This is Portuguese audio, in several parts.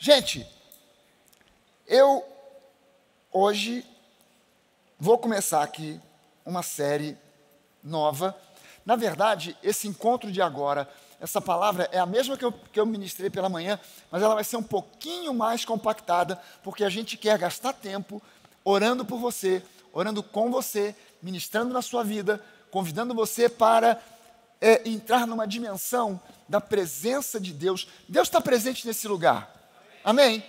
Gente, eu hoje vou começar aqui uma série nova. Na verdade, esse encontro de agora, essa palavra é a mesma que eu ministrei pela manhã, mas ela vai ser um pouquinho mais compactada, porque a gente quer gastar tempo orando por você, orando com você, ministrando na sua vida, convidando você para entrar numa dimensão da presença de Deus. Deus está presente nesse lugar. Amém?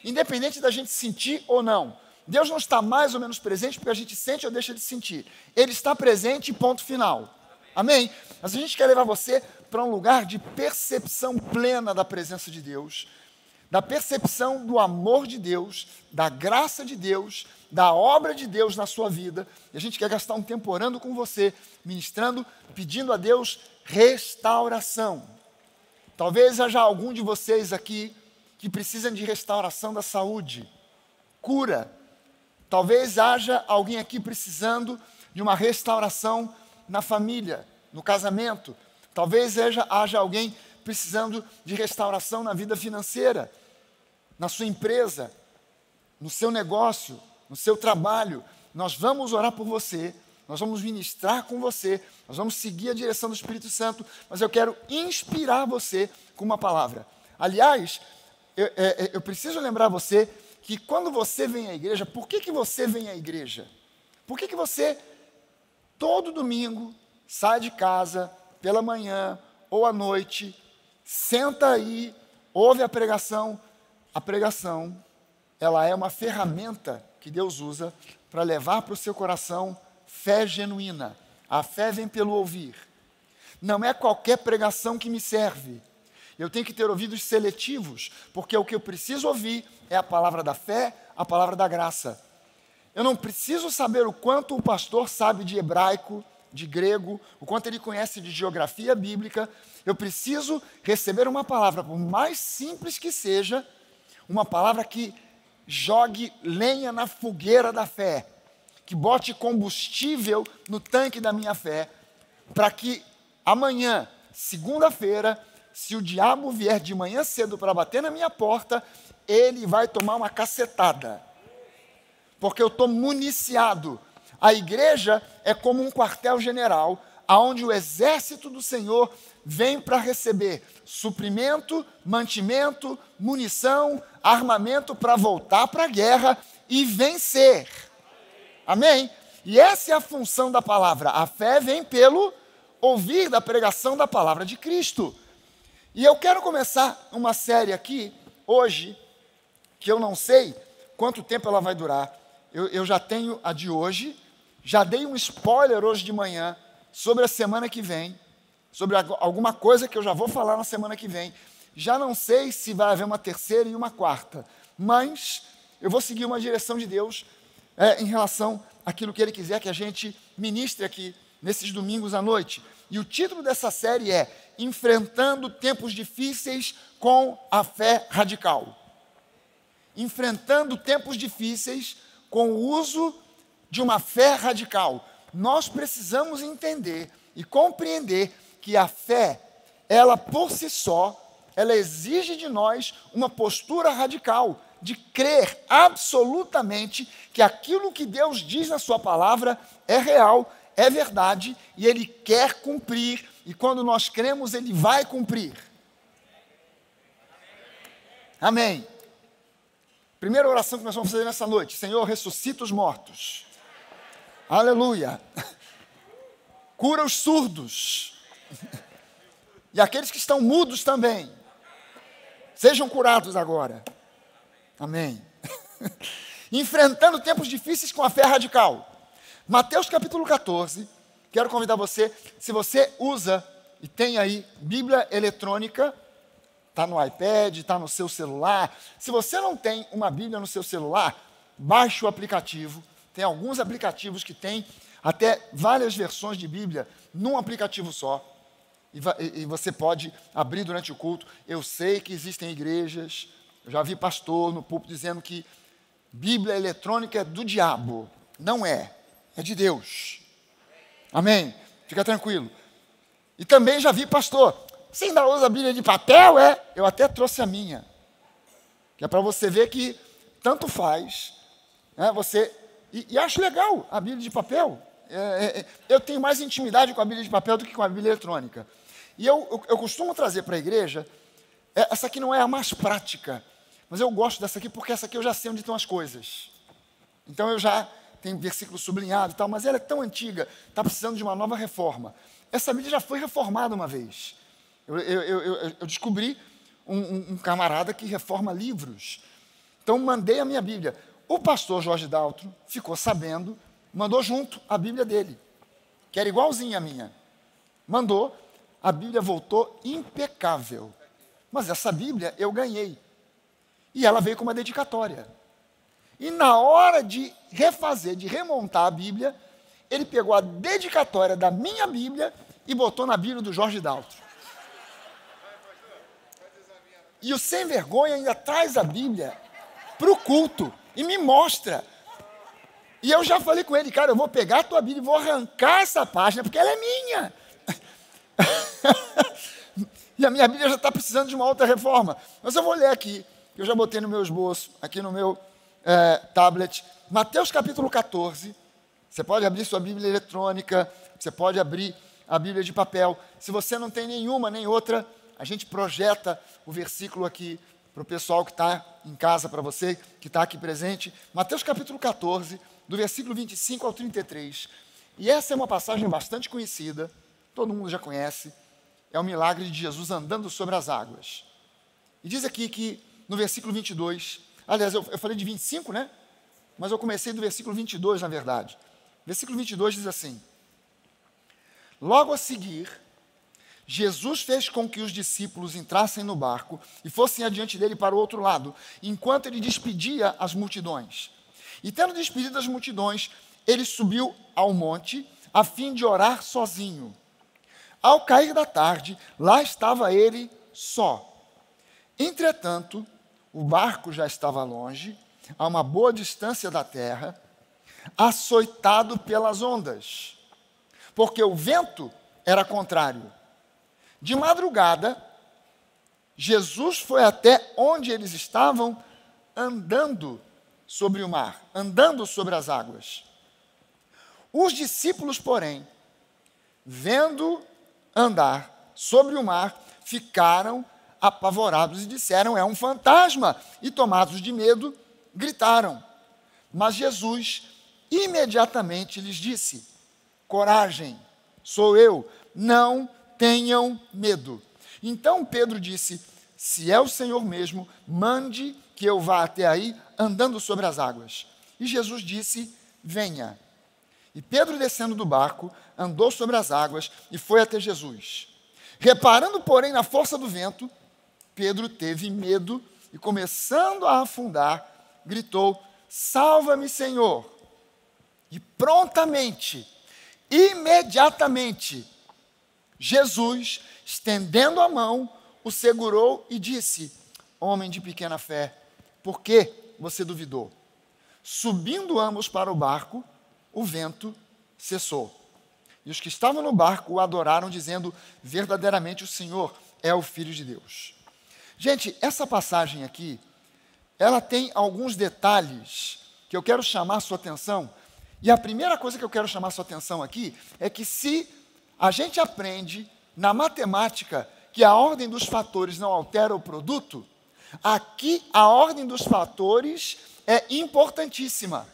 Independente da gente sentir ou não. Deus não está mais ou menos presente porque a gente sente ou deixa de sentir. Ele está presente, ponto final. Amém? Mas a gente quer levar você para um lugar de percepção plena da presença de Deus, da percepção do amor de Deus, da graça de Deus, da obra de Deus na sua vida. E a gente quer gastar um tempo orando com você, ministrando, pedindo a Deus restauração. Talvez haja algum de vocês aqui que precisam de restauração da saúde, cura. Talvez haja alguém aqui precisando de uma restauração na família, no casamento. Talvez haja alguém precisando de restauração na vida financeira, na sua empresa, no seu negócio, no seu trabalho. Nós vamos orar por você, nós vamos ministrar com você, nós vamos seguir a direção do Espírito Santo, mas eu quero inspirar você com uma palavra. Aliás, eu preciso lembrar você que quando você vem à igreja, por que você vem à igreja? Por que você, todo domingo, sai de casa, pela manhã ou à noite, senta aí, ouve a pregação? A pregação, ela é uma ferramenta que Deus usa para levar para o seu coração fé genuína. A fé vem pelo ouvir. Não é qualquer pregação que me serve. Eu tenho que ter ouvidos seletivos, porque o que eu preciso ouvir é a palavra da fé, a palavra da graça. Eu não preciso saber o quanto o pastor sabe de hebraico, de grego, o quanto ele conhece de geografia bíblica. Eu preciso receber uma palavra, por mais simples que seja, uma palavra que jogue lenha na fogueira da fé, que bote combustível no tanque da minha fé, para que amanhã, segunda-feira, se o diabo vier de manhã cedo para bater na minha porta, ele vai tomar uma cacetada, porque eu estou municiado. A igreja é como um quartel-general, onde o exército do Senhor vem para receber suprimento, mantimento, munição, armamento para voltar para a guerra e vencer. Amém? E essa é a função da palavra. A fé vem pelo ouvir da pregação da palavra de Cristo. E eu quero começar uma série aqui, hoje, que eu não sei quanto tempo ela vai durar. Eu já tenho a de hoje, já dei um spoiler hoje de manhã sobre a semana que vem, sobre alguma coisa que eu já vou falar na semana que vem. Já não sei se vai haver uma terceira e uma quarta, mas eu vou seguir uma direção de Deus em relação àquilo que Ele quiser que a gente ministre aqui nesses domingos à noite. E o título dessa série é Enfrentando Tempos Difíceis com a Fé Radical. Enfrentando tempos difíceis com o uso de uma fé radical. Nós precisamos entender e compreender que a fé, ela por si só, ela exige de nós uma postura radical, de crer absolutamente que aquilo que Deus diz na sua palavra é real, é verdade, e Ele quer cumprir, e quando nós cremos, Ele vai cumprir. Amém. Primeira oração que nós vamos fazer nessa noite: Senhor, ressuscita os mortos. Aleluia. Cura os surdos. E aqueles que estão mudos também. Sejam curados agora. Amém. Enfrentando tempos difíceis com a fé radical. Mateus capítulo 14, quero convidar você, se você usa e tem aí Bíblia eletrônica, está no iPad, está no seu celular. Se você não tem uma Bíblia no seu celular, baixe o aplicativo. Tem alguns aplicativos que têm até várias versões de Bíblia num aplicativo só. E você pode abrir durante o culto. Eu sei que existem igrejas, eu já vi pastor no púlpito dizendo que Bíblia eletrônica é do diabo. Não é. É de Deus. Amém? Fica tranquilo. E também já vi pastor, você ainda usa a Bíblia de papel, é? Eu até trouxe a minha. que é para você ver que tanto faz, né, e acho legal a Bíblia de papel. Eu tenho mais intimidade com a Bíblia de papel do que com a Bíblia eletrônica. E eu costumo trazer para a igreja, essa aqui não é a mais prática, mas eu gosto dessa aqui porque essa aqui eu já sei onde estão as coisas. Então eu já tenho versículo sublinhado e tal, mas ela é tão antiga, está precisando de uma nova reforma. Essa Bíblia já foi reformada uma vez. Eu descobri um camarada que reforma livros. Então mandei a minha Bíblia. O pastor Jorge Daltro ficou sabendo, mandou junto a Bíblia dele, que era igualzinha a minha. Mandou, a Bíblia voltou impecável. Mas essa Bíblia eu ganhei. E ela veio com uma dedicatória. E na hora de refazer, de remontar a Bíblia, ele pegou a dedicatória da minha Bíblia e botou na Bíblia do Jorge Daltro. E o sem vergonha ainda traz a Bíblia para o culto e me mostra. E eu já falei com ele, cara, eu vou pegar a tua Bíblia e vou arrancar essa página, porque ela é minha. E a minha Bíblia já está precisando de uma outra reforma. Mas eu vou ler aqui, eu já botei no meu esboço, aqui no meu tablet, Mateus capítulo 14. Você pode abrir sua Bíblia eletrônica, você pode abrir a Bíblia de papel. Se você não tem nenhuma nem outra, a gente projeta o versículo aqui para o pessoal que está em casa, para você que está aqui presente. Mateus capítulo 14, do versículo 25 ao 33. E essa é uma passagem bastante conhecida, todo mundo já conhece. É o milagre de Jesus andando sobre as águas. E diz aqui que no versículo 22, aliás, eu falei de 25, né? Mas eu comecei do versículo 22, na verdade. Versículo 22 diz assim: Logo a seguir, Jesus fez com que os discípulos entrassem no barco e fossem adiante dele para o outro lado, enquanto ele despedia as multidões. E tendo despedido as multidões, ele subiu ao monte, a fim de orar sozinho. Ao cair da tarde, lá estava ele só. Entretanto, o barco já estava longe, a uma boa distância da terra, açoitado pelas ondas, porque o vento era contrário. De madrugada, Jesus foi até onde eles estavam, andando sobre o mar, andando sobre as águas. Os discípulos, porém, vendo andar sobre o mar, ficaram apavorados e disseram: é um fantasma. E tomados de medo, gritaram. Mas Jesus imediatamente lhes disse: coragem, sou eu, não tenham medo. Então Pedro disse: se é o Senhor mesmo, mande que eu vá até aí andando sobre as águas. E Jesus disse: venha. E Pedro, descendo do barco, andou sobre as águas e foi até Jesus. Reparando, porém, na força do vento, Pedro teve medo e, começando a afundar, gritou: salva-me, Senhor! E prontamente, imediatamente, Jesus, estendendo a mão, o segurou e disse: homem de pequena fé, por que você duvidou? Subindo ambos para o barco, o vento cessou. E os que estavam no barco o adoraram, dizendo: verdadeiramente o Senhor é o Filho de Deus. Gente, essa passagem aqui, ela tem alguns detalhes que eu quero chamar a sua atenção. E a primeira coisa que eu quero chamar a sua atenção aqui é que, se a gente aprende na matemática que a ordem dos fatores não altera o produto, aqui a ordem dos fatores é importantíssima.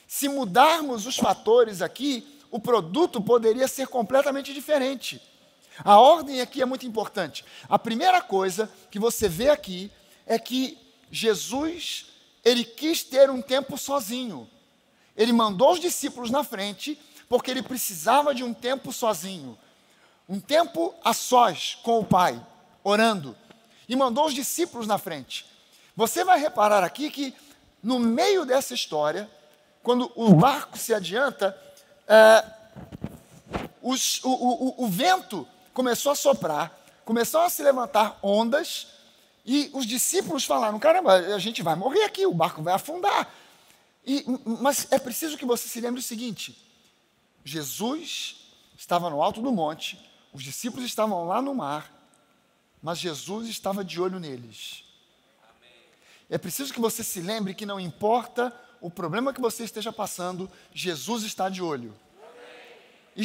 Se mudarmos os fatores aqui, o produto poderia ser completamente diferente. A ordem aqui é muito importante. A primeira coisa que você vê aqui é que Jesus, ele quis ter um tempo sozinho. Ele mandou os discípulos na frente, porque ele precisava de um tempo sozinho. Um tempo a sós com o Pai, orando. E mandou os discípulos na frente. Você vai reparar aqui que, no meio dessa história, quando o barco se adianta, o vento começou a soprar, começaram a se levantar ondas, e os discípulos falaram: caramba, a gente vai morrer aqui, o barco vai afundar. Mas é preciso que você se lembre o seguinte: Jesus estava no alto do monte, os discípulos estavam lá no mar, mas Jesus estava de olho neles. É preciso que você se lembre que não importa o problema que você esteja passando, Jesus está de olho. E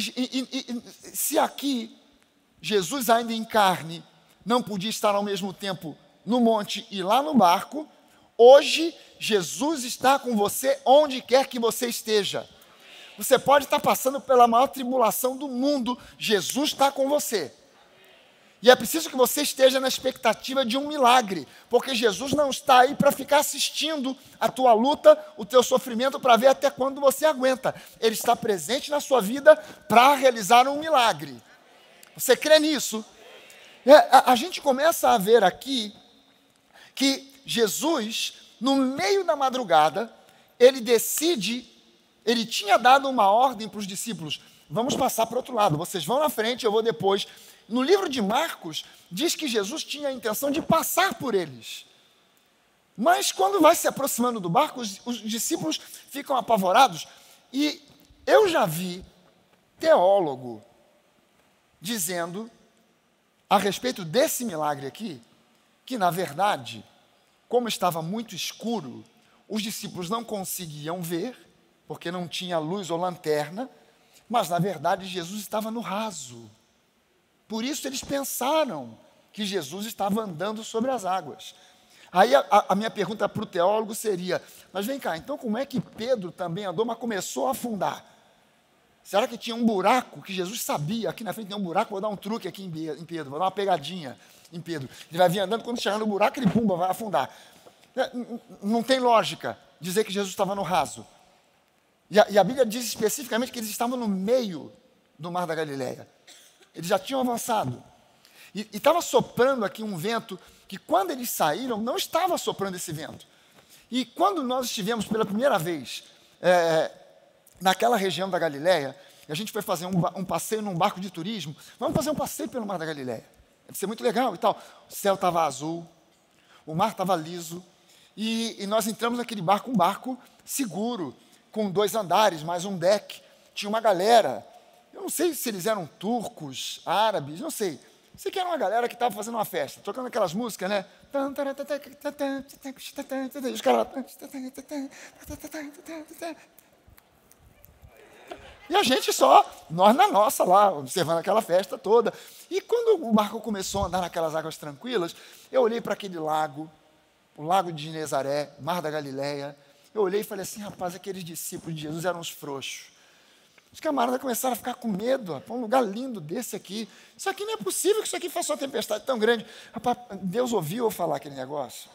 se aqui, Jesus ainda em carne, não podia estar ao mesmo tempo no monte e lá no barco, hoje Jesus está com você onde quer que você esteja. Você pode estar passando pela maior tribulação do mundo, Jesus está com você. E é preciso que você esteja na expectativa de um milagre, porque Jesus não está aí para ficar assistindo a tua luta, o teu sofrimento, para ver até quando você aguenta. Ele está presente na sua vida para realizar um milagre. Você crê nisso? A gente começa a ver aqui que Jesus, no meio da madrugada, ele decide, ele tinha dado uma ordem para os discípulos: vamos passar para o outro lado, vocês vão na frente, eu vou depois. No livro de Marcos, diz que Jesus tinha a intenção de passar por eles. Mas quando vai se aproximando do barco, os discípulos ficam apavorados. E eu já vi teólogo dizendo, a respeito desse milagre aqui, que na verdade, como estava muito escuro, os discípulos não conseguiam ver, porque não tinha luz ou lanterna, mas na verdade Jesus estava no raso. Por isso eles pensaram que Jesus estava andando sobre as águas. Aí a minha pergunta para o teólogo seria: mas vem cá, então como é que Pedro também andou, mas começou a afundar? Será que tinha um buraco que Jesus sabia? Aqui na frente tem um buraco, vou dar um truque aqui em Pedro, vou dar uma pegadinha em Pedro. Ele vai vir andando, quando chegar no buraco, ele pumba, vai afundar. Não tem lógica dizer que Jesus estava no raso. E a Bíblia diz especificamente que eles estavam no meio do Mar da Galileia. Eles já tinham avançado. E estava soprando aqui um vento que, quando eles saíram, não estava soprando esse vento. E quando nós estivemos pela primeira vez naquela região da Galileia, e a gente foi fazer um passeio num barco de turismo, vamos fazer um passeio pelo Mar da Galileia. Deve ser muito legal e tal. O céu estava azul, o mar estava liso, e nós entramos naquele barco, um barco seguro, com 2 andares, mais um deck. Tinha uma galera. Eu não sei se eles eram turcos, árabes, não sei. Sei que era uma galera que estava fazendo uma festa, tocando aquelas músicas, né? E os caras... E a gente só, nós na nossa lá, observando aquela festa toda. E quando o barco começou a andar naquelas águas tranquilas, eu olhei para aquele lago, o lago de Genezaré, Mar da Galileia. Eu olhei e falei assim: rapaz, aqueles discípulos de Jesus eram uns frouxos. Os camaradas começaram a ficar com medo, para um lugar lindo desse aqui. Isso aqui não é possível que isso aqui faça uma tempestade tão grande. Rapaz, Deus ouviu eu falar aquele negócio.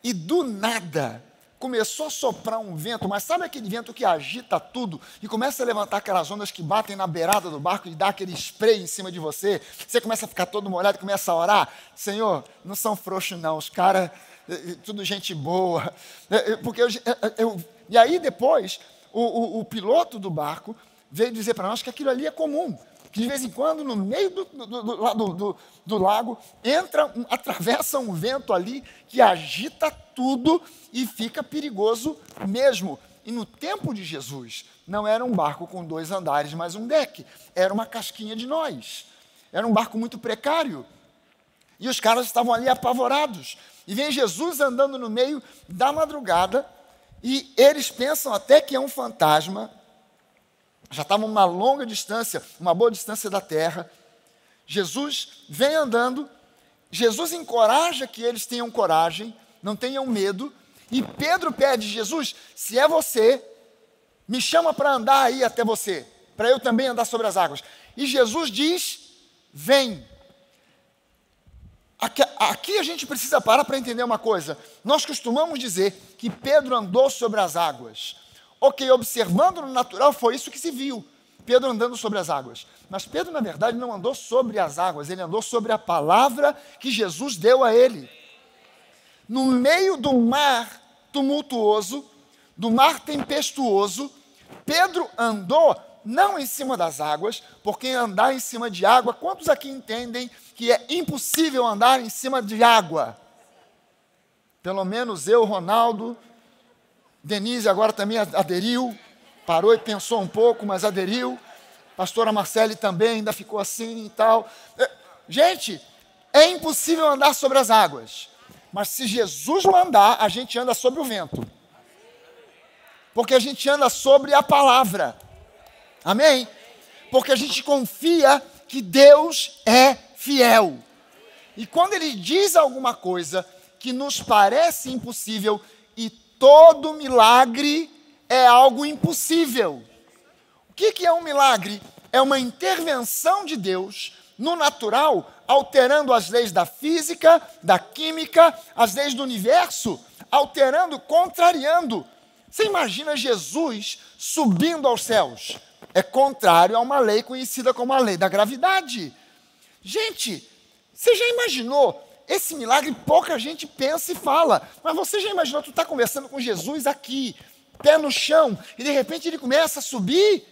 E do nada, começou a soprar um vento, mas sabe aquele vento que agita tudo e começa a levantar aquelas ondas que batem na beirada do barco e dá aquele spray em cima de você? Você começa a ficar todo molhado e começa a orar: Senhor, não são frouxos não, os caras, tudo gente boa. Porque e aí depois... O piloto do barco veio dizer para nós que aquilo ali é comum, que de vez em quando, no meio do lago, atravessa um vento ali que agita tudo e fica perigoso mesmo. E no tempo de Jesus, não era um barco com 2 andares mais um deck, era uma casquinha de nós, era um barco muito precário. E os caras estavam ali apavorados. E vem Jesus andando no meio da madrugada, e eles pensam até que é um fantasma. Já estavam uma longa distância, uma boa distância da terra. Jesus vem andando, Jesus encoraja que eles tenham coragem, não tenham medo, e Pedro pede: Jesus, se é você, me chama para andar aí até você, para eu também andar sobre as águas. E Jesus diz: vem. Aqui a gente precisa parar para entender uma coisa. Nós costumamos dizer que Pedro andou sobre as águas. Ok, observando no natural, foi isso que se viu, Pedro andando sobre as águas. Mas Pedro, na verdade, não andou sobre as águas, ele andou sobre a palavra que Jesus deu a ele. No meio do mar tumultuoso, do mar tempestuoso, Pedro andou não em cima das águas, porque andar em cima de água, quantos aqui entendem que é impossível andar em cima de água? Pelo menos eu, Ronaldo, Denise agora também aderiu, parou e pensou um pouco, mas aderiu. Pastora Marcele também ainda ficou assim e tal. Gente, é impossível andar sobre as águas. Mas se Jesus mandar, a gente anda sobre o vento. Porque a gente anda sobre a palavra. Amém? Porque a gente confia que Deus é fiel. E quando Ele diz alguma coisa que nos parece impossível, e todo milagre é algo impossível. O que é um milagre? É uma intervenção de Deus no natural, alterando as leis da física, da química, as leis do universo, alterando, contrariando. Você imagina Jesus subindo aos céus? É contrário a uma lei conhecida como a lei da gravidade. Gente, você já imaginou? Esse milagre pouca gente pensa e fala, mas você já imaginou, tu está conversando com Jesus aqui, pé no chão, e de repente ele começa a subir?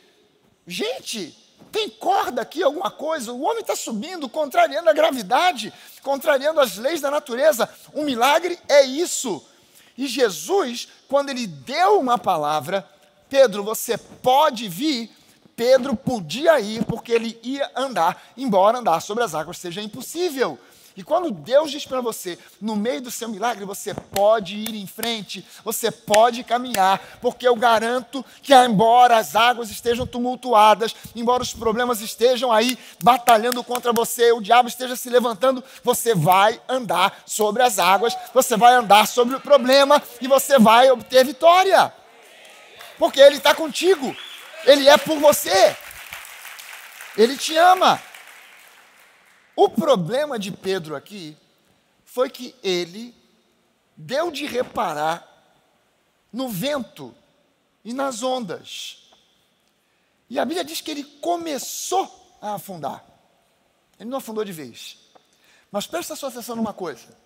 Gente, tem corda aqui, alguma coisa, o homem está subindo, contrariando a gravidade, contrariando as leis da natureza. Um milagre é isso. E Jesus, quando ele deu uma palavra, Pedro, você pode vir, Pedro podia ir, porque ele ia andar, embora andar sobre as águas seja impossível. E quando Deus diz para você, no meio do seu milagre, você pode ir em frente, você pode caminhar, porque eu garanto que, embora as águas estejam tumultuadas, embora os problemas estejam aí batalhando contra você, o diabo esteja se levantando, você vai andar sobre as águas, você vai andar sobre o problema e você vai obter vitória. Porque Ele está contigo, Ele é por você, Ele te ama. O problema de Pedro aqui foi que ele deu de reparar no vento e nas ondas. E a Bíblia diz que ele começou a afundar. Ele não afundou de vez. Mas presta sua atenção numa coisa.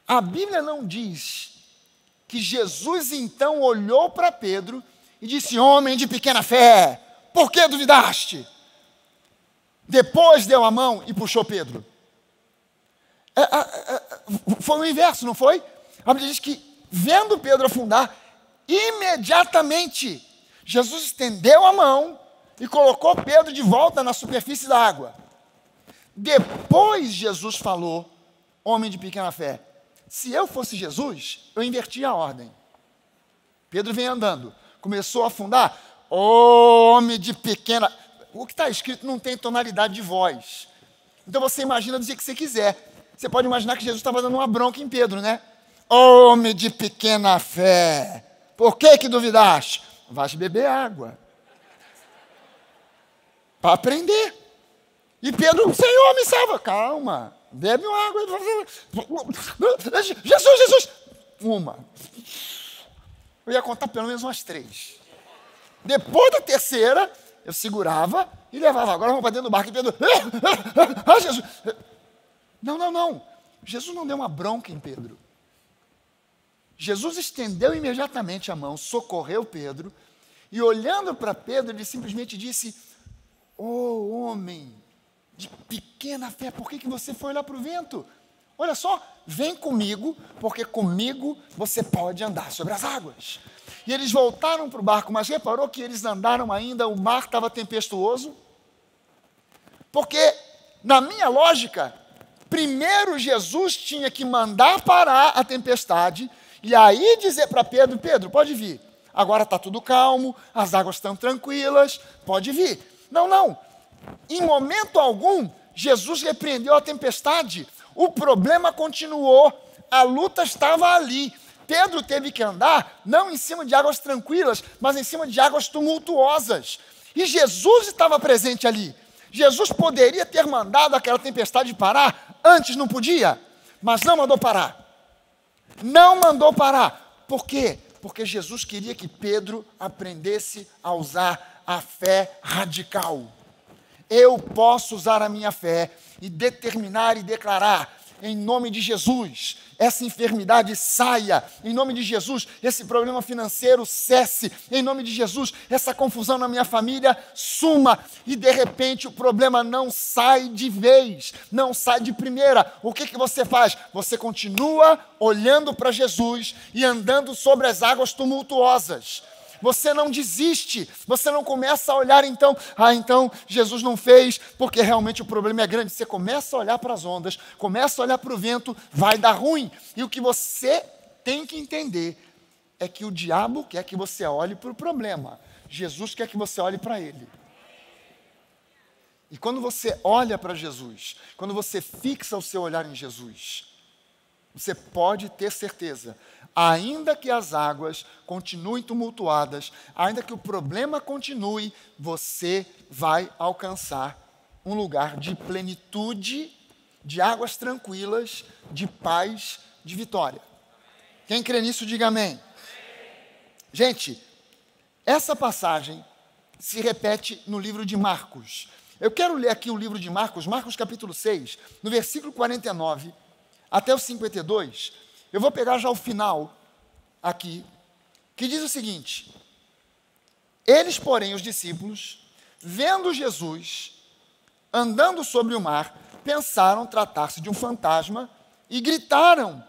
A Bíblia não diz que Jesus então olhou para Pedro e disse: homem de pequena fé, por que duvidaste? Depois deu a mão e puxou Pedro. Foi o inverso, não foi? A Bíblia diz que, vendo Pedro afundar, imediatamente Jesus estendeu a mão e colocou Pedro de volta na superfície da água. Depois Jesus falou: homem de pequena fé. Se eu fosse Jesus, eu invertia a ordem. Pedro vem andando, começou a afundar. Homem de pequena... O que está escrito não tem tonalidade de voz. Então você imagina do jeito que você quiser. Você pode imaginar que Jesus estava dando uma bronca em Pedro, né? Homem de pequena fé, por que duvidaste? Vais beber água. Para aprender. E Pedro: Senhor, me salva. Calma, bebe uma água. Jesus. Uma. Eu ia contar pelo menos umas 3. Depois da terceira, eu segurava e levava. Agora vamos para dentro do barco e Pedro... Jesus. Não. Jesus não deu uma bronca em Pedro. Jesus estendeu imediatamente a mão, socorreu Pedro, e olhando para Pedro, ele simplesmente disse: homem de pequena fé, por que você foi olhar para o vento? Olha só, vem comigo, porque comigo você pode andar sobre as águas. E eles voltaram para o barco, mas reparou que eles andaram ainda, o mar estava tempestuoso? Porque, na minha lógica, primeiro Jesus tinha que mandar parar a tempestade, e aí dizer para Pedro: Pedro, pode vir, agora está tudo calmo, as águas estão tranquilas, pode vir. Não, em momento algum, Jesus repreendeu a tempestade, o problema continuou, a luta estava ali. Pedro teve que andar, não em cima de águas tranquilas, mas em cima de águas tumultuosas. E Jesus estava presente ali. Jesus poderia ter mandado aquela tempestade parar, antes não podia, mas não mandou parar. Não mandou parar. Por quê? Porque Jesus queria que Pedro aprendesse a usar a fé radical. Eu posso usar a minha fé e determinar e declarar: em nome de Jesus, essa enfermidade saia. Em nome de Jesus, esse problema financeiro cesse. Em nome de Jesus, essa confusão na minha família suma. E de repente o problema não sai de vez, não sai de primeira. O que você faz? Você continua olhando para Jesus e andando sobre as águas tumultuosas. você não desiste, você não começa a olhar então, então Jesus não fez, porque realmente o problema é grande. Você começa a olhar para as ondas, começa a olhar para o vento, vai dar ruim. E o que você tem que entender é que o diabo quer que você olhe para o problema, Jesus quer que você olhe para ele. E quando você olha para Jesus, quando você fixa o seu olhar em Jesus, você pode ter certeza, ainda que as águas continuem tumultuadas, ainda que o problema continue, você vai alcançar um lugar de plenitude, de águas tranquilas, de paz, de vitória. Quem crê nisso, diga amém. Gente, essa passagem se repete no livro de Marcos. Eu quero ler aqui o livro de Marcos, Marcos capítulo 6, no versículo 49 até o 52. Eu vou pegar já o final aqui, que diz o seguinte: eles, porém, os discípulos, vendo Jesus andando sobre o mar, pensaram tratar-se de um fantasma e gritaram,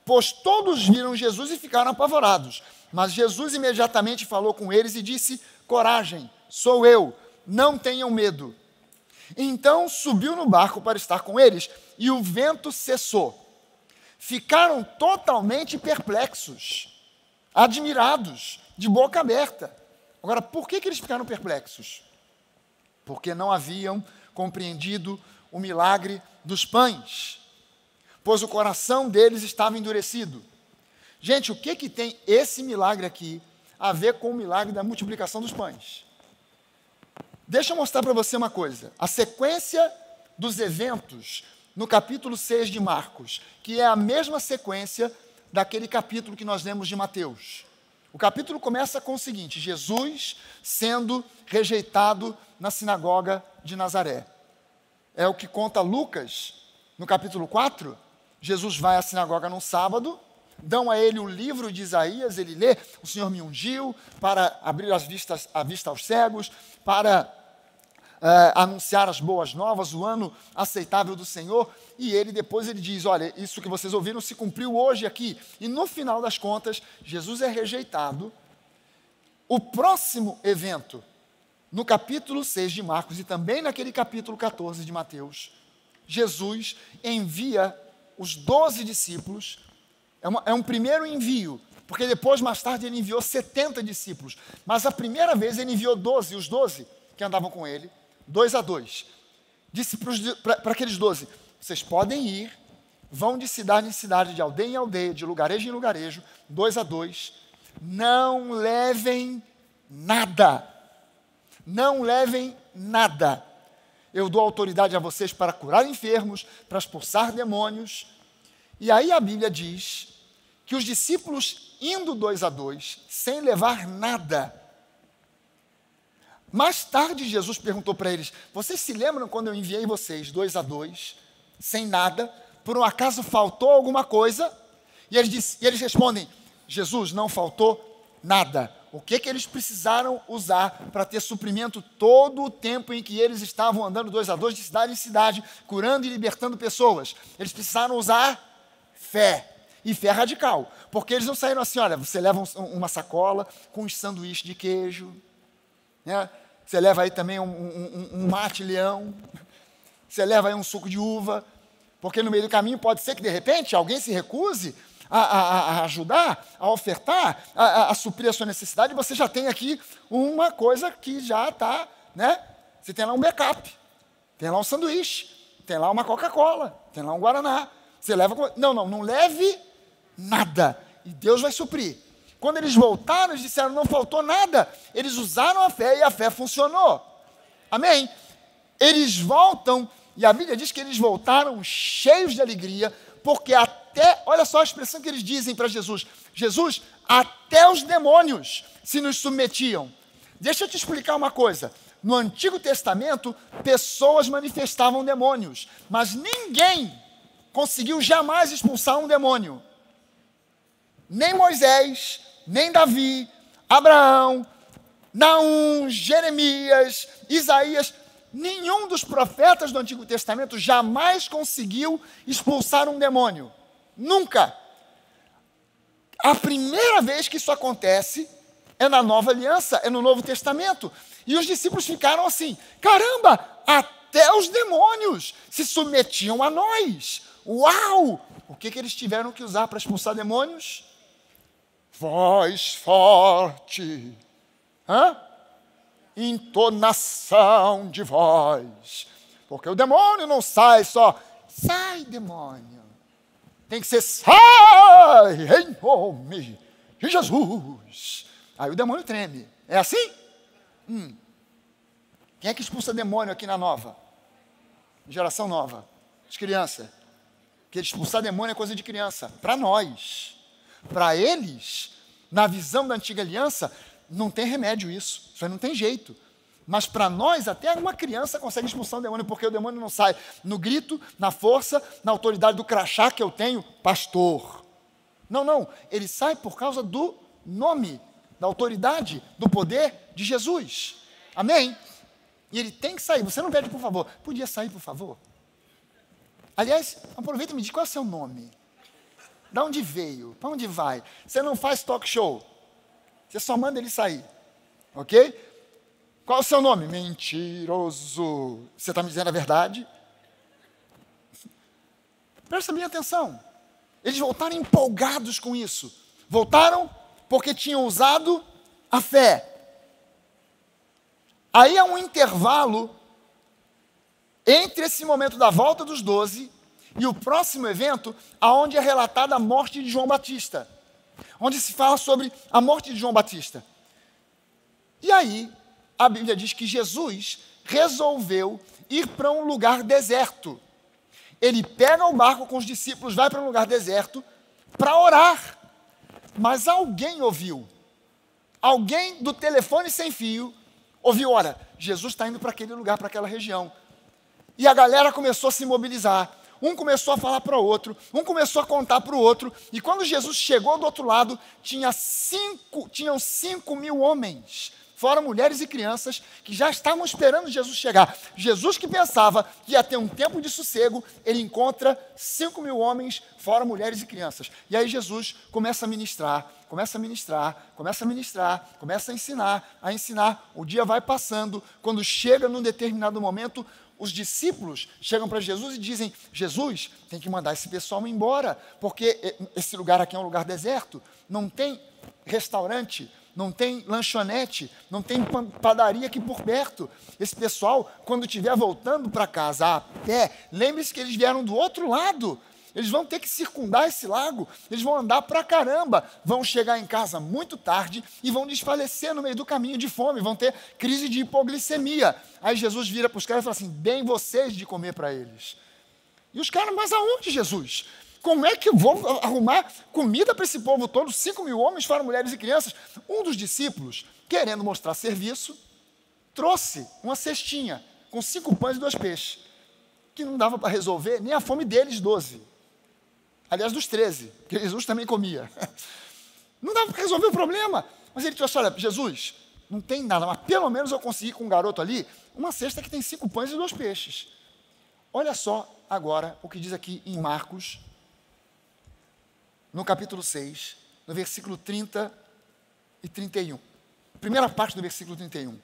pois todos viram Jesus e ficaram apavorados. Mas Jesus imediatamente falou com eles e disse: coragem, sou eu, não tenham medo. Então subiu no barco para estar com eles, e o vento cessou. Ficaram totalmente perplexos, admirados, de boca aberta. Agora, por que eles ficaram perplexos? Porque não haviam compreendido o milagre dos pães, pois o coração deles estava endurecido. Gente, o que tem esse milagre aqui a ver com o milagre da multiplicação dos pães? Deixa eu mostrar para você uma coisa. A sequência dos eventos no capítulo 6 de Marcos, que é a mesma sequência daquele capítulo que nós lemos de Mateus. O capítulo começa com o seguinte: Jesus sendo rejeitado na sinagoga de Nazaré. É o que conta Lucas no capítulo 4. Jesus vai à sinagoga num sábado, dão a ele o livro de Isaías, ele lê: o Senhor me ungiu para abrir a vista aos cegos, para anunciar as boas novas, o ano aceitável do Senhor. E depois ele diz: olha, isso que vocês ouviram se cumpriu hoje aqui. E no final das contas, Jesus é rejeitado. O próximo evento, no capítulo 6 de Marcos e também naquele capítulo 14 de Mateus, Jesus envia os 12 discípulos. É um primeiro envio, porque depois, mais tarde, ele enviou 70 discípulos. Mas a primeira vez ele enviou 12, os 12 que andavam com ele, 2 a 2. Disse para aqueles 12, vocês podem ir, vão de cidade em cidade, de aldeia em aldeia, de lugarejo em lugarejo, 2 a 2. Não levem nada. Não levem nada. Eu dou autoridade a vocês para curar enfermos, para expulsar demônios. E aí a Bíblia diz que os discípulos, indo 2 a 2, sem levar nada. Mais tarde Jesus perguntou para eles: vocês se lembram quando eu enviei vocês 2 a 2, sem nada, por um acaso faltou alguma coisa? E eles respondem: Jesus, não faltou nada. O que eles precisaram usar para ter suprimento todo o tempo em que eles estavam andando 2 a 2, de cidade em cidade, curando e libertando pessoas? Eles precisaram usar fé, e fé radical, porque eles não saíram assim: olha, você leva uma sacola com um sanduíche de queijo, né? Você leva aí também um mate-leão, você leva aí um suco de uva, porque no meio do caminho pode ser que de repente alguém se recuse a ajudar, a ofertar, a suprir a sua necessidade. Você já tem aqui uma coisa que já está, né? Você tem lá um backup, tem lá um sanduíche, tem lá uma Coca-Cola, tem lá um Guaraná. Você leva... Não leve nada, e Deus vai suprir. Quando eles voltaram, eles disseram: não faltou nada. Eles usaram a fé e a fé funcionou. Amém? Eles voltam, e a Bíblia diz que eles voltaram cheios de alegria, porque olha só a expressão que eles dizem para Jesus: Jesus, até os demônios se nos submetiam. Deixa eu te explicar uma coisa. No Antigo Testamento, pessoas manifestavam demônios, mas ninguém conseguiu jamais expulsar um demônio. Nem Moisés, nem Davi, Abraão, Naum, Jeremias, Isaías, nenhum dos profetas do Antigo Testamento jamais conseguiu expulsar um demônio. Nunca. A primeira vez que isso acontece é na Nova Aliança, é no Novo Testamento. E os discípulos ficaram assim, caramba, até os demônios se submetiam a nós. Uau! O que eles tiveram que usar para expulsar demônios? Voz forte. Entonação de voz. Porque o demônio não sai só, sai demônio. Tem que ser, sai em nome de Jesus. Aí o demônio treme. É assim? Quem é que expulsa demônio aqui na nova? Geração nova. As crianças. Porque expulsar demônio é coisa de criança. Para nós. Para eles, na visão da antiga aliança, não tem remédio isso. Isso aí não tem jeito. Mas para nós, até uma criança consegue expulsar um demônio, porque o demônio não sai no grito, na força, na autoridade do crachá que eu tenho, pastor. Não. Ele sai por causa do nome, da autoridade, do poder de Jesus. Amém? E ele tem que sair. Você não pede, por favor. Podia sair, por favor? Aliás, aproveita e me diz qual é o seu nome. De onde veio? Para onde vai? Você não faz talk show. Você só manda ele sair. Ok? Qual é o seu nome? Mentiroso. Você está me dizendo a verdade? Presta bem atenção. Eles voltaram empolgados com isso. Voltaram porque tinham usado a fé. Aí há um intervalo entre esse momento da volta dos 12 e o próximo evento, aonde é relatada a morte de João Batista. Onde se fala sobre a morte de João Batista. E aí, a Bíblia diz que Jesus resolveu ir para um lugar deserto. Ele pega o barco com os discípulos, vai para um lugar deserto para orar. Mas alguém ouviu. Alguém do telefone sem fio ouviu, olha, Jesus está indo para aquele lugar, para aquela região. E a galera começou a se mobilizar. Um começou a falar para o outro, um começou a contar para o outro. E quando Jesus chegou do outro lado, tinham 5.000 homens, fora mulheres e crianças, que já estavam esperando Jesus chegar. Jesus, que pensava que ia ter um tempo de sossego, ele encontra 5.000 homens, fora mulheres e crianças. E aí Jesus começa a ministrar, começa a ensinar. O dia vai passando. Quando chega num determinado momento, os discípulos chegam para Jesus e dizem, Jesus, tem que mandar esse pessoal embora, porque esse lugar aqui é um lugar deserto, não tem restaurante, não tem lanchonete, não tem padaria aqui por perto. Esse pessoal, quando estiver voltando para casa a pé, lembre-se que eles vieram do outro lado. Eles vão ter que circundar esse lago, eles vão andar pra caramba, vão chegar em casa muito tarde e vão desfalecer no meio do caminho de fome, vão ter crise de hipoglicemia. Aí Jesus vira para os caras e fala assim, deem vocês de comer para eles. E os caras, mas aonde, Jesus? Como é que eu vou arrumar comida para esse povo todo? 5.000 homens, fora mulheres e crianças. Um dos discípulos, querendo mostrar serviço, trouxe uma cestinha com 5 pães e 2 peixes, que não dava para resolver nem a fome deles, 12. Aliás, dos 13, que Jesus também comia. Não dava para resolver o problema. Mas ele disse, olha, Jesus, não tem nada, mas pelo menos eu consegui com um garoto ali uma cesta que tem 5 pães e 2 peixes. Olha só agora o que diz aqui em Marcos, no capítulo 6, no versículo 30 e 31. Primeira parte do versículo 31.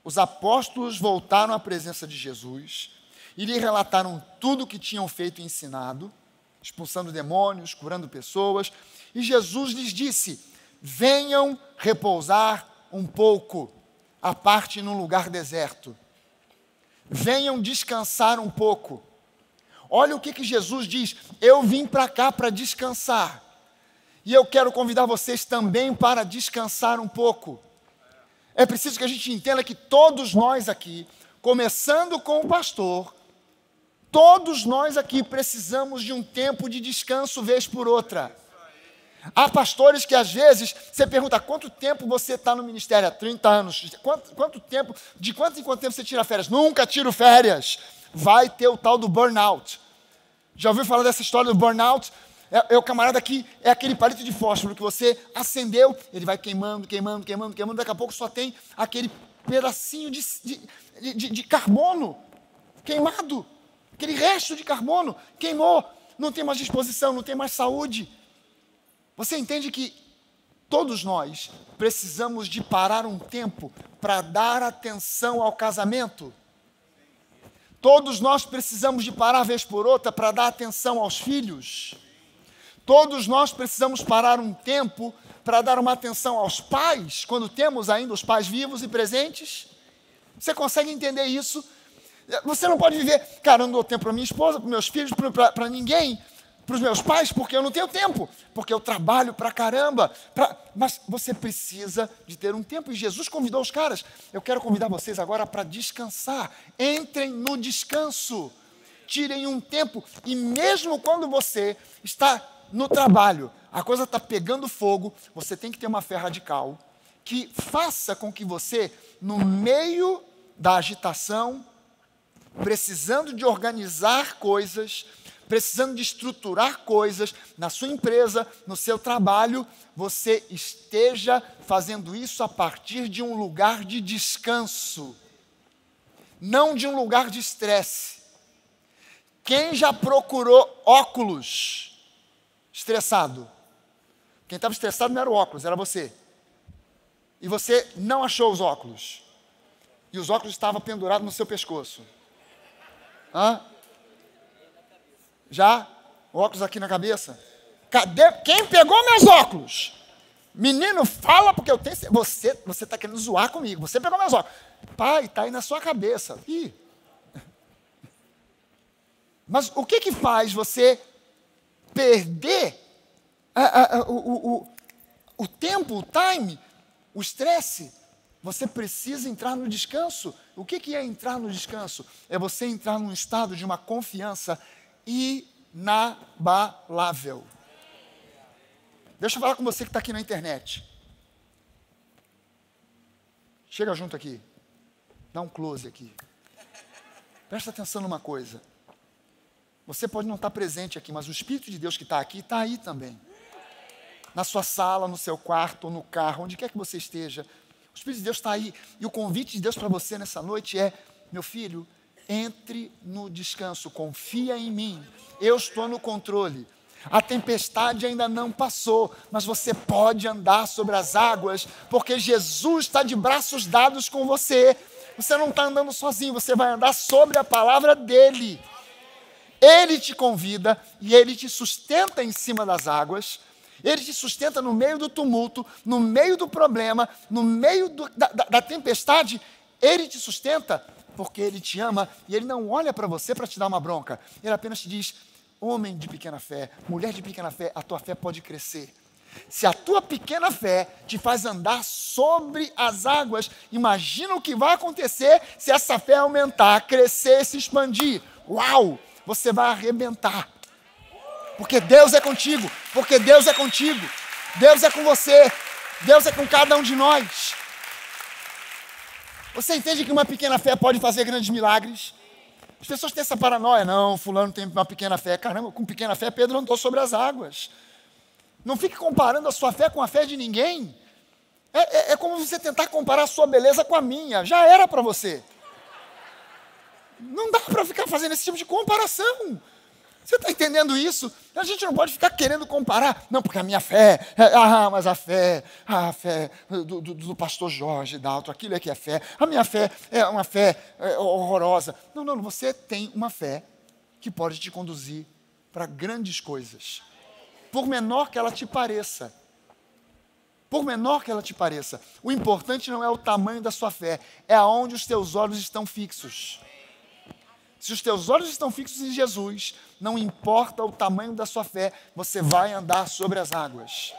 Os apóstolos voltaram à presença de Jesus e lhe relataram tudo o que tinham feito e ensinado, expulsando demônios, curando pessoas. E Jesus lhes disse, venham repousar um pouco, à parte num lugar deserto. Venham descansar um pouco. Olha o que Jesus diz, eu vim para cá para descansar. E eu quero convidar vocês também para descansar um pouco. É preciso que a gente entenda que todos nós aqui, começando com o pastor, todos nós aqui precisamos de um tempo de descanso vez por outra. Há pastores que às vezes, você pergunta, quanto tempo você está no ministério? Há 30 anos. Quanto tempo, de quanto em quanto tempo você tira férias? Nunca tiro férias. Vai ter o tal do burnout. Já ouviu falar dessa história do burnout? É o camarada que é aquele palito de fósforo que você acendeu, ele vai queimando, daqui a pouco só tem aquele pedacinho de carbono queimado. Aquele resto de carbono queimou, não tem mais disposição, não tem mais saúde. Você entende que Todos nós precisamos de parar um tempo para dar atenção ao casamento. Todos nós precisamos de parar vez por outra para dar atenção aos filhos. Todos nós precisamos parar um tempo para dar uma atenção aos pais, quando temos ainda os pais vivos e presentes. Você consegue entender isso? Você não pode viver, cara, eu não dou tempo para minha esposa, para meus filhos, para ninguém, para os meus pais, porque eu não tenho tempo, porque eu trabalho para caramba. Mas você precisa de ter um tempo, e Jesus convidou os caras. Eu quero convidar vocês agora para descansar. Entrem no descanso, tirem um tempo, e mesmo quando você está no trabalho, a coisa está pegando fogo, você tem que ter uma fé radical, que faça com que você, no meio da agitação, precisando de organizar coisas, precisando de estruturar coisas na sua empresa, no seu trabalho, você esteja fazendo isso a partir de um lugar de descanso, não de um lugar de estresse. Quem já procurou óculos estressado? Quem estava estressado não era o óculos, era você. E você não achou os óculos. E os óculos estavam pendurados no seu pescoço. Hã? Já? O óculos aqui na cabeça? Cadê? Quem pegou meus óculos? Menino, fala, porque eu tenho... Você está querendo zoar comigo. Você pegou meus óculos. Pai, está aí na sua cabeça. Ih. Mas o que faz você perder o tempo, o time, o estresse? Você precisa entrar no descanso. O que é entrar no descanso? É você entrar num estado de uma confiança inabalável. Deixa eu falar com você que está aqui na internet. Chega junto aqui. Dá um close aqui. Presta atenção numa coisa. Você pode não estar presente aqui, mas o Espírito de Deus que está aqui, está aí também. Na sua sala, no seu quarto, ou no carro, onde quer que você esteja. O Espírito de Deus está aí. E o convite de Deus para você nessa noite é: meu filho, entre no descanso, confia em mim. Eu estou no controle. A tempestade ainda não passou, mas você pode andar sobre as águas, porque Jesus está de braços dados com você. Você não está andando sozinho, você vai andar sobre a palavra dele. Ele te convida e ele te sustenta em cima das águas. Ele te sustenta no meio do tumulto, no meio do problema, no meio da tempestade. Ele te sustenta porque ele te ama e ele não olha para você para te dar uma bronca. Ele apenas te diz: homem de pequena fé, mulher de pequena fé, a tua fé pode crescer. Se a tua pequena fé te faz andar sobre as águas, imagina o que vai acontecer se essa fé aumentar, crescer, se expandir. Uau! Você vai arrebentar. Porque Deus é contigo, porque Deus é contigo, Deus é com você, Deus é com cada um de nós. Você entende que uma pequena fé pode fazer grandes milagres? As pessoas têm essa paranoia: não, fulano tem uma pequena fé. Caramba, com pequena fé Pedro andou sobre as águas. Não fique comparando a sua fé com a fé de ninguém. É como você tentar comparar a sua beleza com a minha. Já era para você. Não dá para ficar fazendo esse tipo de comparação. Você está entendendo isso? A gente não pode ficar querendo comparar. Não, porque a minha fé... mas a fé do pastor Jorge Dalto, aquilo é que é fé. A minha fé é uma fé horrorosa. Não, você tem uma fé que pode te conduzir para grandes coisas. Por menor que ela te pareça. Por menor que ela te pareça. O importante não é o tamanho da sua fé, é aonde os teus olhos estão fixos. Se os teus olhos estão fixos em Jesus, não importa o tamanho da sua fé, você vai andar sobre as águas.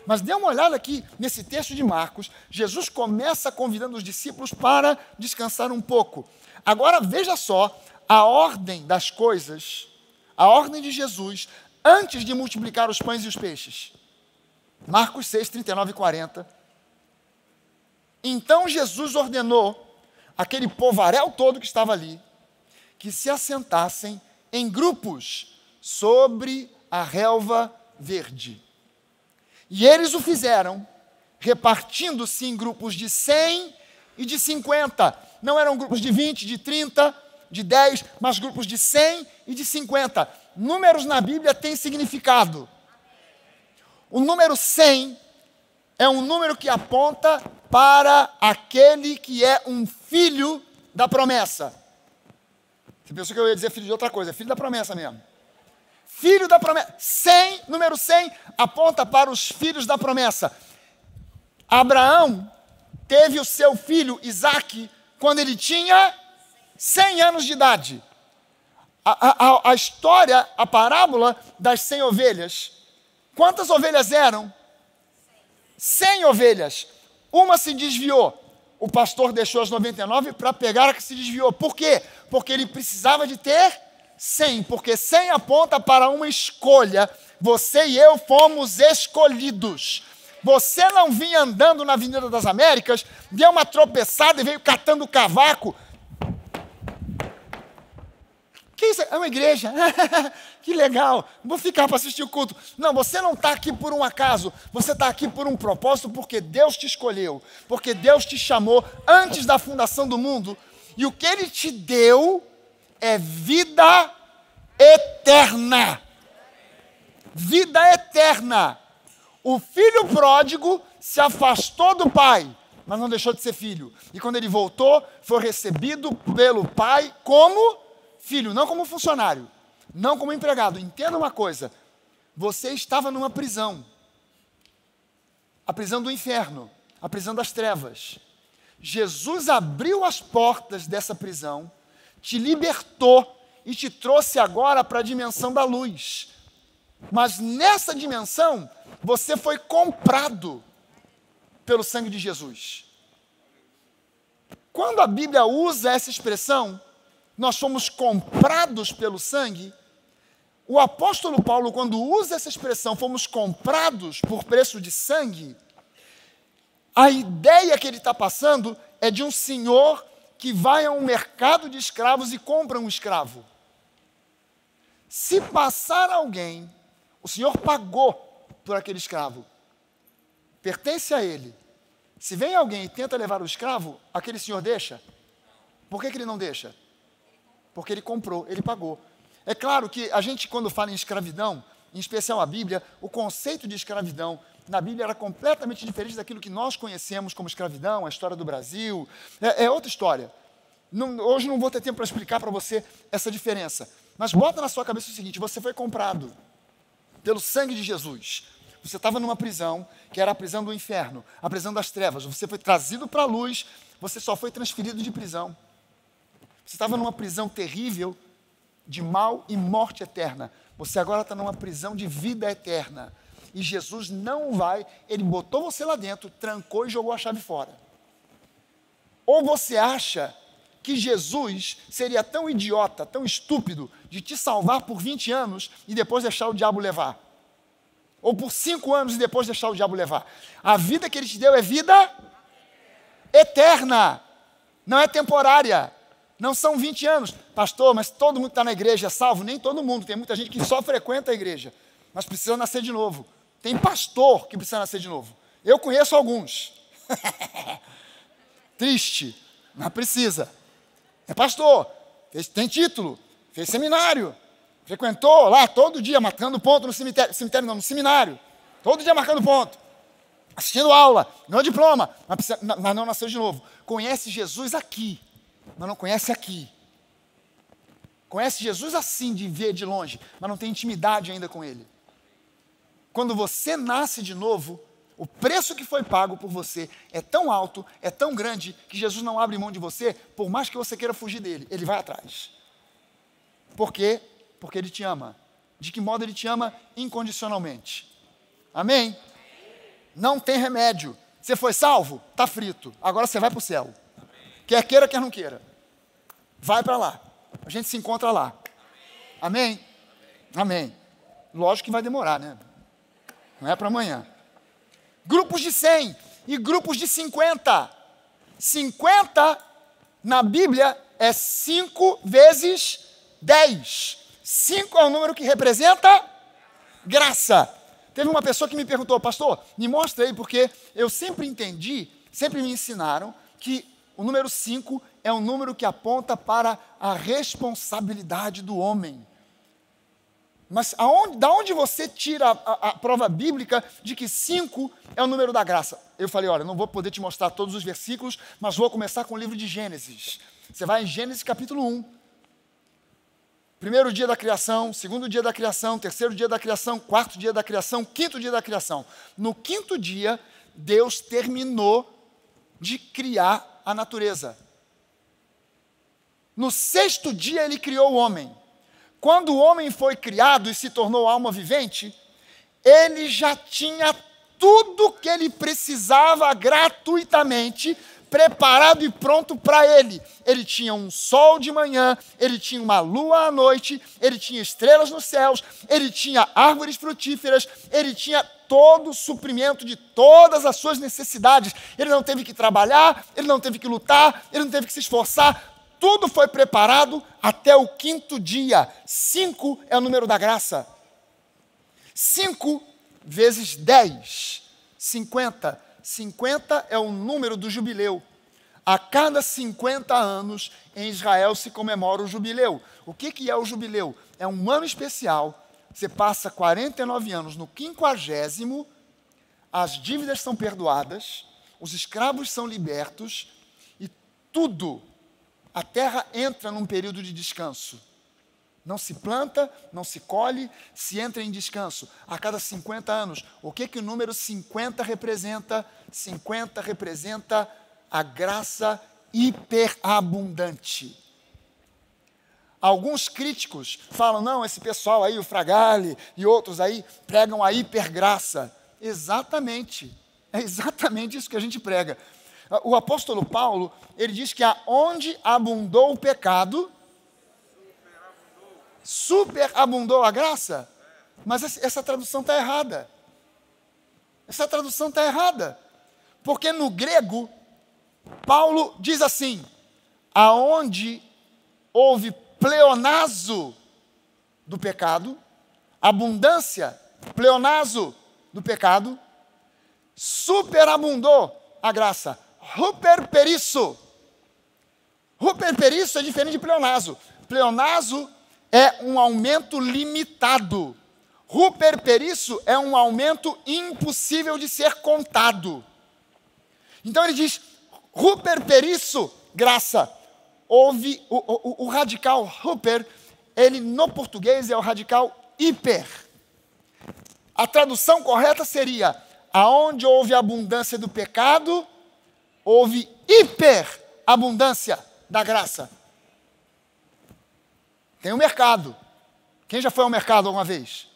Mas dê uma olhada aqui nesse texto de Marcos. Jesus começa convidando os discípulos para descansar um pouco. Agora veja só a ordem das coisas, a ordem de Jesus antes de multiplicar os pães e os peixes. Marcos 6, 39 e 40. Então Jesus ordenou aquele povaréu todo que estava ali, que se assentassem em grupos sobre a relva verde. E eles o fizeram, repartindo-se em grupos de 100 e de 50. Não eram grupos de 20, de 30, de 10, mas grupos de 100 e de 50. Números na Bíblia têm significado. O número 100 é um número que aponta para aquele que é um filho da promessa. Você pensou que eu ia dizer filho de outra coisa, é filho da promessa mesmo. Filho da promessa. 100, número 100, aponta para os filhos da promessa. Abraão teve o seu filho Isaque quando ele tinha 100 anos de idade. A história, a parábola das 100 ovelhas. Quantas ovelhas eram? 100 ovelhas. Uma se desviou. O pastor deixou as 99 para pegar a que se desviou. Por quê? Porque ele precisava de ter 100. Porque 100 aponta para uma escolha. Você e eu fomos escolhidos. Você não vinha andando na Avenida das Américas, deu uma tropeçada e veio catando cavaco. Que isso? É uma igreja. Que legal. Vou ficar para assistir o culto. Não, você não está aqui por um acaso. Você está aqui por um propósito, porque Deus te escolheu. Porque Deus te chamou antes da fundação do mundo. E o que Ele te deu é vida eterna. Vida eterna. O filho pródigo se afastou do pai, mas não deixou de ser filho. E quando ele voltou, foi recebido pelo pai como filho, não como funcionário, não como empregado. Entenda uma coisa, você estava numa prisão, a prisão do inferno, a prisão das trevas. Jesus abriu as portas dessa prisão, te libertou e te trouxe agora para a dimensão da luz. Mas nessa dimensão, você foi comprado pelo sangue de Jesus. Quando a Bíblia usa essa expressão, nós fomos comprados pelo sangue, o apóstolo Paulo, quando usa essa expressão, fomos comprados por preço de sangue, a ideia que ele está passando é de um senhor que vai a um mercado de escravos e compra um escravo. Se passar alguém, o senhor pagou por aquele escravo, pertence a ele. Se vem alguém e tenta levar o escravo, aquele senhor deixa? Por que ele não deixa? Porque ele comprou, ele pagou. É claro que a gente, quando fala em escravidão, em especial a Bíblia, o conceito de escravidão na Bíblia era completamente diferente daquilo que nós conhecemos como escravidão, a história do Brasil, é outra história. Hoje não vou ter tempo para explicar para você essa diferença, mas bota na sua cabeça o seguinte: você foi comprado pelo sangue de Jesus. Você estava numa prisão, que era a prisão do inferno, a prisão das trevas. Você foi trazido para a luz, você só foi transferido de prisão. Você estava numa prisão terrível, de mal e morte eterna. Você agora está numa prisão de vida eterna. E Jesus não vai, ele botou você lá dentro, trancou e jogou a chave fora. Ou você acha que Jesus seria tão idiota, tão estúpido, de te salvar por 20 anos e depois deixar o diabo levar? Ou por 5 anos e depois deixar o diabo levar? A vida que ele te deu é vida eterna, não é temporária. Não são 20 anos. Pastor, mas todo mundo que está na igreja é salvo? Nem todo mundo, tem muita gente que só frequenta a igreja, mas precisa nascer de novo. Tem pastor que precisa nascer de novo. Eu conheço alguns. Triste, mas precisa. É pastor, tem título, fez seminário, frequentou lá todo dia, marcando ponto no cemitério. Cemitério não, no seminário. Todo dia marcando ponto. Assistindo aula, não diploma, mas não nasceu de novo. Conhece Jesus aqui, mas não conhece aqui. Conhece Jesus assim, de ver de longe, mas não tem intimidade ainda com Ele. Quando você nasce de novo, o preço que foi pago por você é tão alto, é tão grande, que Jesus não abre mão de você, por mais que você queira fugir dele, Ele vai atrás. Por quê? Porque Ele te ama. De que modo Ele te ama? Incondicionalmente. Amém? Não tem remédio. Você foi salvo? Está frito. Agora você vai para o céu. Quer queira, quer não queira. Vai para lá. A gente se encontra lá. Amém? Amém. Lógico que vai demorar, né? Não é para amanhã. Grupos de 100 e grupos de 50. 50 na Bíblia é 5 vezes 10. 5 é o número que representa graça. Teve uma pessoa que me perguntou: pastor, me mostra aí, porque eu sempre entendi, sempre me ensinaram que o número 5 é um número que aponta para a responsabilidade do homem. Mas da onde você tira a prova bíblica de que 5 é o número da graça? Eu falei, olha, não vou poder te mostrar todos os versículos, mas vou começar com o livro de Gênesis. Você vai em Gênesis capítulo 1. Primeiro dia da criação, segundo dia da criação, terceiro dia da criação, quarto dia da criação, quinto dia da criação. No quinto dia, Deus terminou de criar a natureza. No sexto dia, Ele criou o homem. Quando o homem foi criado e se tornou alma vivente, ele já tinha tudo que ele precisava gratuitamente, preparado e pronto para ele. Ele tinha um sol de manhã, ele tinha uma lua à noite, ele tinha estrelas nos céus, ele tinha árvores frutíferas, ele tinha todo o suprimento de todas as suas necessidades. Ele não teve que trabalhar, ele não teve que lutar, ele não teve que se esforçar. Tudo foi preparado até o quinto dia. 5 é o número da graça. 5 vezes 10, 50. 50 é o número do jubileu. A cada 50 anos, em Israel se comemora o jubileu. O que é o jubileu? É um ano especial. Você passa 49 anos no 50º, as dívidas são perdoadas, os escravos são libertos e tudo, a terra entra num período de descanso. Não se planta, não se colhe, se entra em descanso. A cada 50 anos. O que o número 50 representa? 50 representa a graça hiperabundante. Alguns críticos falam, não, esse pessoal aí, o Fragale e outros aí, pregam a hipergraça. Exatamente. É exatamente isso que a gente prega. O apóstolo Paulo, ele diz que aonde abundou o pecado, superabundou a graça. Mas essa tradução está errada. Essa tradução está errada. Porque no grego, Paulo diz assim, aonde houve pleonazo do pecado, abundância, pleonazo do pecado, superabundou a graça. Ruperperisso. Ruperperisso é diferente de pleonazo. Pleonazo é um aumento limitado. Ruperperisso é um aumento impossível de ser contado. Então ele diz, ruperperisso, graça. Houve o radical ruper, ele no português é o radical hiper. A tradução correta seria, aonde houve abundância do pecado, houve hiperabundância da graça. Tem o mercado. Quem já foi ao mercado alguma vez?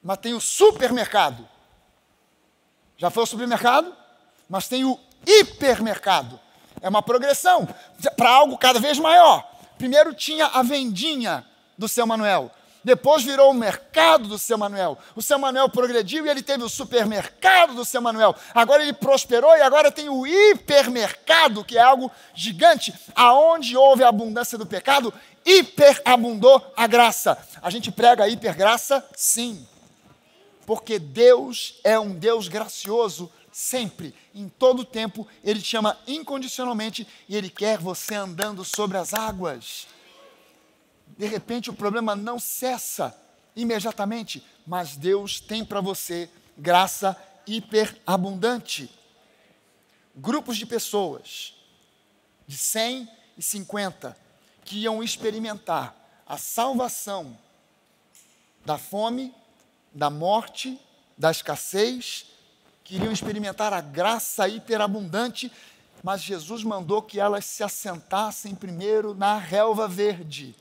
Mas tem o supermercado. Já foi ao supermercado? Mas tem o hipermercado. É uma progressão para algo cada vez maior. Primeiro tinha a vendinha do seu Manuel. Depois virou o mercado do seu Manuel. O seu Manuel progrediu e ele teve o supermercado do seu Manuel. Agora ele prosperou e agora tem o hipermercado, que é algo gigante. Aonde houve a abundância do pecado, hiperabundou a graça. A gente prega a hipergraça? Sim. Porque Deus é um Deus gracioso sempre, em todo o tempo. Ele te ama incondicionalmente e Ele quer você andando sobre as águas. De repente o problema não cessa imediatamente, mas Deus tem para você graça hiperabundante. Grupos de pessoas, de 100 e 50, que iam experimentar a salvação da fome, da morte, da escassez, queriam experimentar a graça hiperabundante, mas Jesus mandou que elas se assentassem primeiro na relva verde.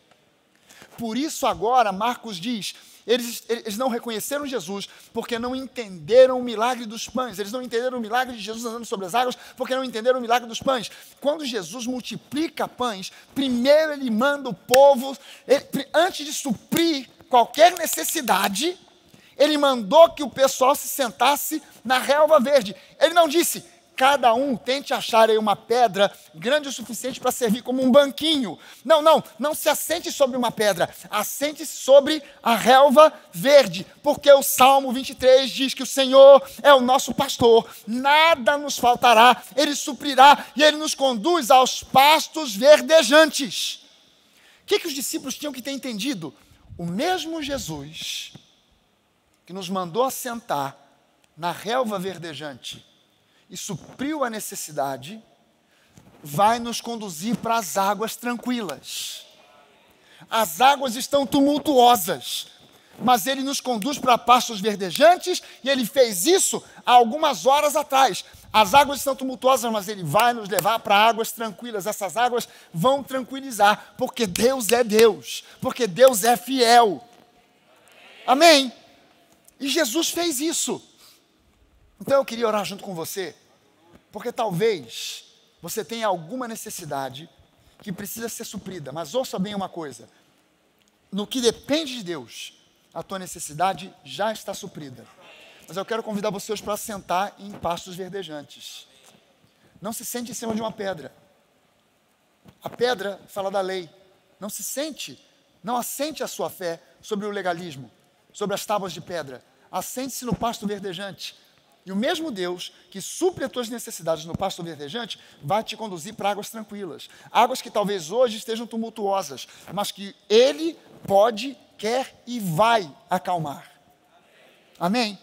Por isso agora, Marcos diz, eles não reconheceram Jesus porque não entenderam o milagre dos pães. Eles não entenderam o milagre de Jesus andando sobre as águas porque não entenderam o milagre dos pães. Quando Jesus multiplica pães, primeiro ele manda o povo, antes de suprir qualquer necessidade, ele mandou que o pessoal se sentasse na relva verde. Ele não disse, cada um tente achar aí uma pedra grande o suficiente para servir como um banquinho. Não se assente sobre uma pedra, assente-se sobre a relva verde, porque o Salmo 23 diz que o Senhor é o nosso pastor, nada nos faltará, Ele suprirá e Ele nos conduz aos pastos verdejantes. O que os discípulos tinham que ter entendido? O mesmo Jesus que nos mandou assentar na relva verdejante e supriu a necessidade, vai nos conduzir para as águas tranquilas. As águas estão tumultuosas, mas Ele nos conduz para pastos verdejantes, e Ele fez isso há algumas horas atrás. As águas estão tumultuosas, mas Ele vai nos levar para águas tranquilas. Essas águas vão tranquilizar, porque Deus é Deus, porque Deus é fiel. Amém? E Jesus fez isso. Então eu queria orar junto com você, porque talvez você tenha alguma necessidade que precisa ser suprida, mas ouça bem uma coisa: no que depende de Deus, a tua necessidade já está suprida. Mas eu quero convidar você hoje para sentar em pastos verdejantes. Não se sente em cima de uma pedra. A pedra fala da lei. Não se sente, não assente a sua fé sobre o legalismo, sobre as tábuas de pedra. Assente-se no pasto verdejante. E o mesmo Deus que supre as tuas necessidades no pasto verdejante vai te conduzir para águas tranquilas. Águas que talvez hoje estejam tumultuosas, mas que Ele pode, quer e vai acalmar. Amém?